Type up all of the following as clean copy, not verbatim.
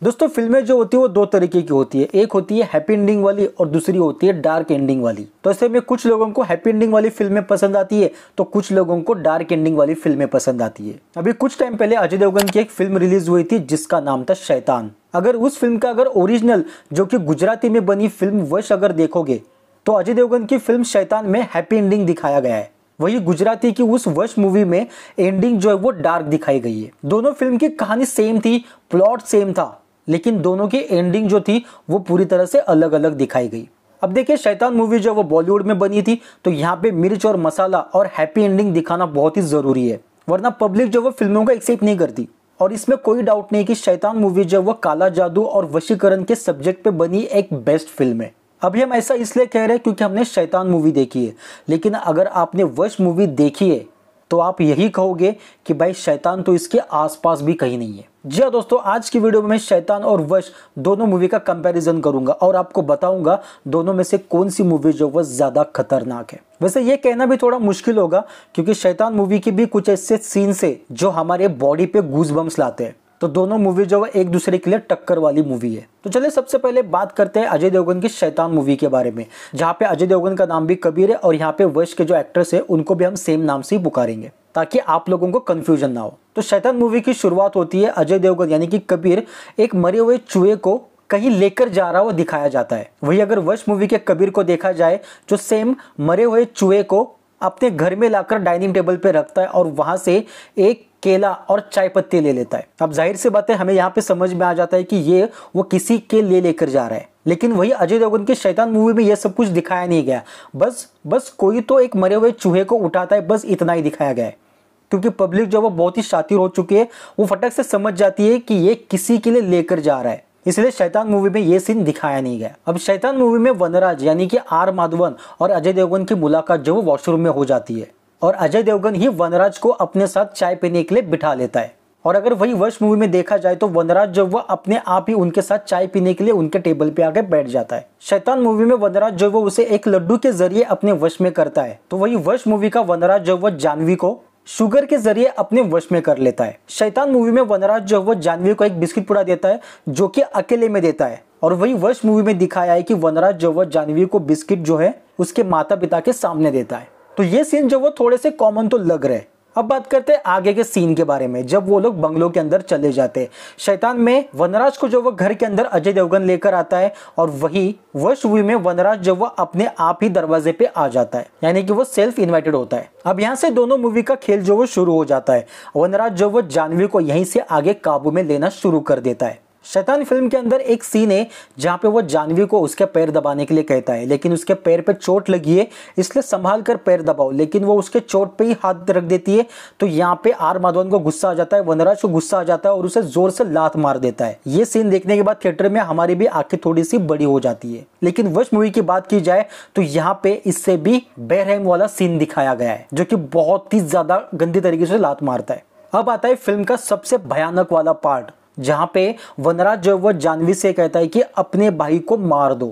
दोस्तों फिल्में जो होती है वो दो तरीके की होती है, एक होती है हैप्पी एंडिंग वाली और दूसरी होती है डार्क एंडिंग वाली। तो ऐसे में कुछ लोगों को हैप्पी एंडिंग वाली फिल्में पसंद आती है तो कुछ लोगों को डार्क एंडिंग वाली फिल्में पसंद आती है। अभी कुछ टाइम पहले अजय देवगन की एक फिल्म रिलीज हुई थी जिसका नाम था शैतान। अगर उस फिल्म का ओरिजिनल जो कि गुजराती में बनी फिल्म वश अगर देखोगे तो अजय देवगन की फिल्म शैतान में हैप्पी एंडिंग दिखाया गया है। वही गुजराती की उस वश मूवी में एंडिंग जो है वो डार्क दिखाई गई है। दोनों फिल्म की कहानी सेम थी, प्लॉट सेम था, लेकिन दोनों की एंडिंग जो थी वो पूरी तरह से अलग अलग दिखाई गई। अब देखिए शैतान मूवी जो वो बॉलीवुड में बनी थी तो यहाँ पे मिर्च और मसाला और हैप्पी एंडिंग दिखाना बहुत ही जरूरी है, वरना पब्लिक जो वो फिल्मों को एक्सेप्ट नहीं करती। और इसमें कोई डाउट नहीं कि शैतान मूवी जो वो काला जादू और वशीकरण के सब्जेक्ट पे बनी एक बेस्ट फिल्म है। अभी हम ऐसा इसलिए कह रहे हैं क्योंकि हमने शैतान मूवी देखी है, लेकिन अगर आपने वश मूवी देखी है तो आप यही कहोगे कि भाई शैतान तो इसके आसपास भी कहीं नहीं है। जी हाँ दोस्तों, आज की वीडियो में मैं शैतान और वश दोनों मूवी का कंपैरिजन करूंगा और आपको बताऊंगा दोनों में से कौन सी मूवी जो वो ज्यादा खतरनाक है। वैसे ये कहना भी थोड़ा मुश्किल होगा क्योंकि शैतान मूवी के भी कुछ ऐसे सीन्स है जो हमारे बॉडी पे गूज़बम्स लाते हैं। तो दोनों मूवी जो है एक दूसरे के लिए टक्कर वाली मूवी है। तो चलिए सबसे पहले बात करते हैं अजय देवगन की शैतान मूवी के बारे में, जहाँ पे अजय देवगन का नाम भी कबीर है और यहाँ पे वश के जो एक्ट्रेस है उनको भी हम सेम नाम से ही पुकारेंगे ताकि आप लोगों को कंफ्यूजन ना हो। तो शैतान मूवी की शुरुआत होती है अजय देवगन यानी कि कबीर एक मरे हुए चूहे को कहीं लेकर जा रहा हुआ दिखाया जाता है। वही अगर वश मूवी के कबीर को देखा जाए जो सेम मरे हुए चूहे को अपने घर में लाकर डाइनिंग टेबल पे रखता है और वहां से एक केला और चाय पत्ती ले लेता है। अब जाहिर सी बात है हमें यहाँ पे समझ में आ जाता है कि ये वो किसी के लेकर जा रहा है, लेकिन वही अजय देवगन की शैतान मूवी में ये सब कुछ दिखाया नहीं गया। बस कोई तो एक मरे हुए चूहे को उठाता है, बस इतना ही दिखाया गया है। क्योंकि पब्लिक जो वो बहुत ही शातिर हो चुकी है, वो फटक से समझ जाती है कि ये किसी के लिए लेकर जा रहा है, इसलिए शैतान मूवी में ये सीन दिखाया नहीं गया। अब शैतान मूवी में वनराज यानी कि आर माधवन और अजय देवगन की मुलाकात जो वो वॉशरूम में हो जाती है और अजय देवगन ही वनराज को अपने साथ चाय पीने के लिए बिठा लेता है। और अगर वही वश मूवी में देखा जाए तो वनराज जो वो अपने आप ही उनके साथ चाय पीने के लिए उनके टेबल पे आके बैठ जाता है। शैतान मूवी में वनराज जो वो उसे एक लड्डू के जरिए अपने वश में करता है, तो वही वश मूवी का वनराज जो वो जानवी को शुगर के जरिए अपने वश में कर लेता है। शैतान मूवी में वनराज जो वो जानवी को एक बिस्किट पुड़ा देता है जो कि अकेले में देता है, और वही वश मूवी में दिखाया है कि वनराज जो वो जानवी को बिस्किट जो है उसके माता पिता के सामने देता है। तो ये सीन जो वो थोड़े से कॉमन तो लग रहे हैं। अब बात करते हैं आगे के सीन के बारे में, जब वो लोग बंगलों के अंदर चले जाते हैं। शैतान में वनराज को जो वो घर के अंदर अजय देवगन लेकर आता है और वही वश मूवी में वनराज जो वो अपने आप ही दरवाजे पे आ जाता है, यानी कि वो सेल्फ इन्वाइटेड होता है। अब यहाँ से दोनों मूवी का खेल जो वो शुरू हो जाता है। वनराज जो वो जानवी को यहीं से आगे काबू में लेना शुरू कर देता है। शैतान फिल्म के अंदर एक सीन है जहाँ पे वो जानवी को उसके पैर दबाने के लिए कहता है, लेकिन उसके पैर पे चोट लगी है इसलिए संभाल कर पैर दबाओ, लेकिन वो उसके चोट पे ही हाथ रख देती है। तो यहाँ पे आर माधवन को गुस्सा आ जाता है, वनराज को गुस्सा आ जाता है और उसे जोर से लात मार देता है। ये सीन देखने के बाद थिएटर में हमारी भी आंखें थोड़ी सी बड़ी हो जाती है। लेकिन वश मूवी की बात की जाए तो यहाँ पे इससे भी बेरहम वाला सीन दिखाया गया है जो कि बहुत ही ज्यादा गंदी तरीके से लात मारता है। अब आता है फिल्म का सबसे भयानक वाला पार्ट, जहां पे वनराज जो वो जानवी से कहता है कि अपने भाई को मार दो।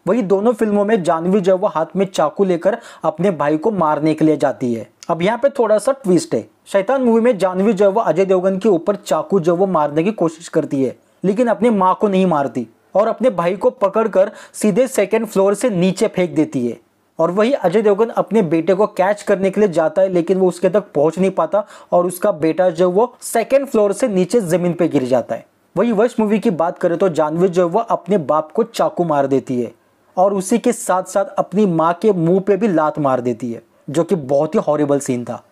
वही दोनों फिल्मों में जानवी जो वो हाथ में चाकू लेकर अपने भाई को मारने के लिए जाती है। अब यहाँ पे थोड़ा सा ट्विस्ट है। शैतान मूवी में जानवी जो वो अजय देवगन के ऊपर चाकू जो वो मारने की कोशिश करती है, लेकिन अपनी माँ को नहीं मारती और अपने भाई को पकड़कर सीधे सेकेंड फ्लोर से नीचे फेंक देती है। और वही अजय देवगन अपने बेटे को कैच करने के लिए जाता है, लेकिन वो उसके तक पहुंच नहीं पाता और उसका बेटा जो वो सेकेंड फ्लोर से नीचे जमीन पे गिर जाता है। वही वश मूवी की बात करें तो जानवी जो वो अपने बाप को चाकू मार देती है और उसी के साथ साथ अपनी माँ के मुंह पे भी लात मार देती है, जो कि बहुत ही हॉरिबल सीन था।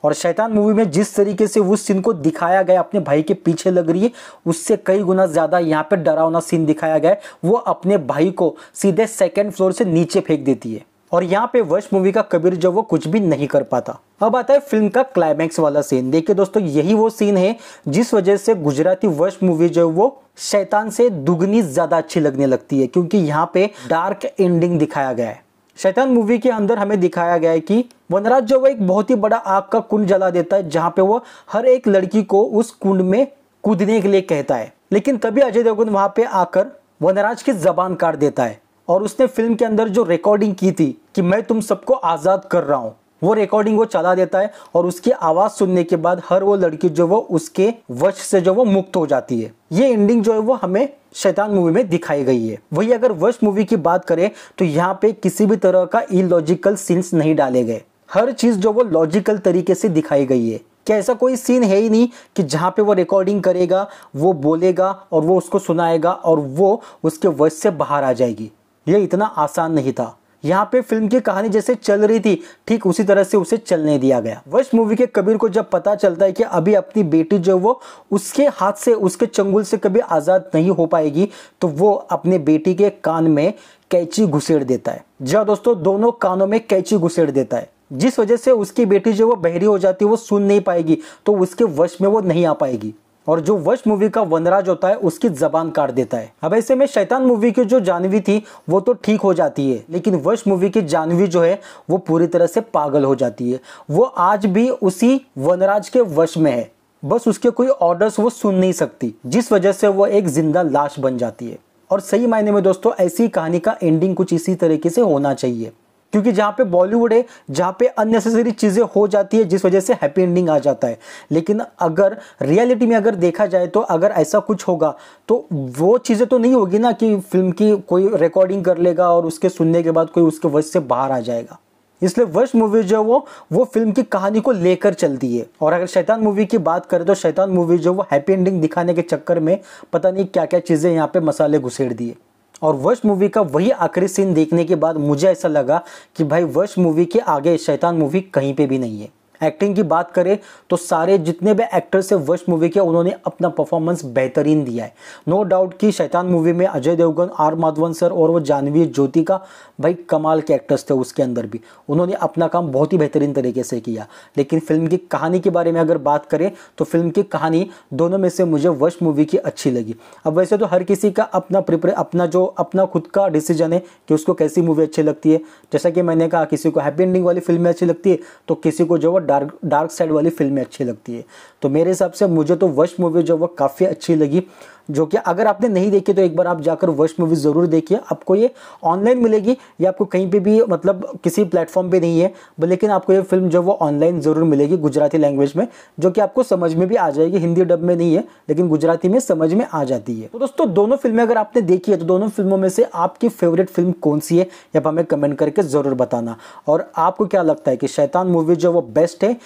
और शैतान मूवी में जिस तरीके से उस सीन को दिखाया गया अपने भाई के पीछे लग रही है, उससे कई गुना ज्यादा यहाँ पे डरावना सीन दिखाया गया है। वो अपने भाई को सीधे सेकेंड फ्लोर से नीचे फेंक देती है और यहाँ पे वश मूवी का कबीर जो वो कुछ भी नहीं कर पाता। अब आता है फिल्म का क्लाइमैक्स वाला सीन। देखिए दोस्तों, यही वो सीन है जिस वजह से गुजराती वश मूवी जो वो शैतान से दुगनी ज्यादा अच्छी लगने लगती है, क्योंकि यहाँ पे डार्क एंडिंग दिखाया गया है। शैतान मूवी के अंदर हमें दिखाया गया है कि वनराज जो वो एक बहुत ही बड़ा आग का कुंड जला देता है, जहाँ पे वो हर एक लड़की को उस कुंड में कूदने के लिए कहता है, लेकिन तभी अजय देवगन वहां पे आकर वनराज की जबान काट देता है और उसने फिल्म के अंदर जो रिकॉर्डिंग की थी कि मैं तुम सबको आजाद कर रहा हूं, वो रिकॉर्डिंग वो चला देता है और उसकी आवाज सुनने के बाद हर वो लड़की जो वो उसके वश से जो वो मुक्त हो जाती है। ये एंडिंग जो है वो हमें शैतान मूवी में दिखाई गई है। वही अगर वश मूवी की बात करें तो यहाँ पे किसी भी तरह का इलॉजिकल सीन्स नहीं डाले गए। हर चीज जो वो लॉजिकल तरीके से दिखाई गई है। क्या ऐसा कोई सीन है ही नहीं कि जहाँ पे वो रिकॉर्डिंग करेगा, वो बोलेगा और वो उसको सुनाएगा और वो उसके वश से बाहर आ जाएगी। ये इतना आसान नहीं था। यहाँ पे फिल्म की कहानी जैसे चल रही थी ठीक उसी तरह से उसे चलने दिया गया। वश मूवी के कबीर को जब पता चलता है कि अभी अपनी बेटी जो वो उसके हाथ से, उसके चंगुल से कभी आजाद नहीं हो पाएगी, तो वो अपने बेटी के कान में कैंची घुसेड़ देता है। जी हाँ दोस्तों, दोनों कानों में कैंची घुसेड़ देता है, जिस वजह से उसकी बेटी जो वो बहरी हो जाती है, वो सुन नहीं पाएगी, तो उसके वश में वो नहीं आ पाएगी और जो वश मूवी का वनराज होता है उसकी जबान काट देता है। अब ऐसे में शैतान मूवी की जो जानवी थी वो तो ठीक हो जाती है, लेकिन वश मूवी की जानवी जो है वो पूरी तरह से पागल हो जाती है। वो आज भी उसी वनराज के वश में है, बस उसके कोई ऑर्डर्स वो सुन नहीं सकती, जिस वजह से वो एक जिंदा लाश बन जाती है। और सही मायने में दोस्तों ऐसी कहानी का एंडिंग कुछ इसी तरीके से होना चाहिए, क्योंकि जहाँ पे बॉलीवुड है, जहाँ पे अननेसेसरी चीजें हो जाती है जिस वजह से हैप्पी एंडिंग आ जाता है। लेकिन अगर रियलिटी में अगर देखा जाए तो अगर ऐसा कुछ होगा तो वो चीजें तो नहीं होगी ना कि फिल्म की कोई रिकॉर्डिंग कर लेगा और उसके सुनने के बाद कोई उसके वश से बाहर आ जाएगा। इसलिए वश मूवी जो वो फिल्म की कहानी को लेकर चलती है। और अगर शैतान मूवी की बात करें तो शैतान मूवी जो वो हैप्पी एंडिंग दिखाने के चक्कर में पता नहीं क्या क्या चीजें यहाँ पे मसाले घुसेड़ दिए। और वश मूवी का वही आखिरी सीन देखने के बाद मुझे ऐसा लगा कि भाई वश मूवी के आगे शैतान मूवी कहीं पे भी नहीं है। एक्टिंग की बात करें तो सारे जितने भी एक्टर्स है वश मूवी के, उन्होंने अपना परफॉर्मेंस बेहतरीन दिया है। नो डाउट कि शैतान मूवी में अजय देवगन, आर माधवन सर और वो जानवी ज्योति का भाई कमाल के एक्टर्स थे। उसके अंदर भी उन्होंने अपना काम बहुत ही बेहतरीन तरीके से किया। लेकिन फिल्म की कहानी के बारे में अगर बात करें तो फिल्म की कहानी दोनों में से मुझे वश मूवी की अच्छी लगी। अब वैसे तो हर किसी का अपना खुद का डिसीजन है कि उसको कैसी मूवी अच्छी लगती है। जैसा कि मैंने कहा, किसी को हैप्पी एंडिंग वाली फिल्में अच्छी लगती है तो किसी को जो वो डार्क साइड वाली फिल्में अच्छी लगती है। तो मेरे हिसाब से मुझे तो वश मूवी जो वो काफ़ी अच्छी लगी, जो कि अगर आपने नहीं देखी तो एक बार आप जाकर वश मूवी ज़रूर देखिए। आपको ये ऑनलाइन मिलेगी या आपको कहीं पे भी मतलब किसी प्लेटफॉर्म पे नहीं है, लेकिन आपको ये फिल्म जो वो ऑनलाइन ज़रूर मिलेगी गुजराती लैंग्वेज में, जो कि आपको समझ में भी आ जाएगी। हिंदी डब में नहीं है लेकिन गुजराती में समझ में आ जाती है। तो दोस्तों दोनों फिल्में अगर आपने देखी है तो दोनों फिल्मों में से आपकी फेवरेट फिल्म कौन सी है या हमें कमेंट करके ज़रूर बताना। और आपको क्या लगता है कि शैतान मूवी जो वो बेस्ट है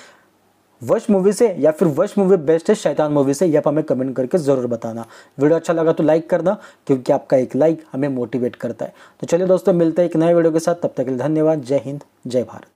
वश मूवी से या फिर वश मूवी बेस्ट है शैतान मूवी से, यह हमें कमेंट करके ज़रूर बताना। वीडियो अच्छा लगा तो लाइक करना, क्योंकि आपका एक लाइक हमें मोटिवेट करता है। तो चलिए दोस्तों, मिलते हैं एक नए वीडियो के साथ, तब तक के लिए धन्यवाद। जय हिंद, जय भारत।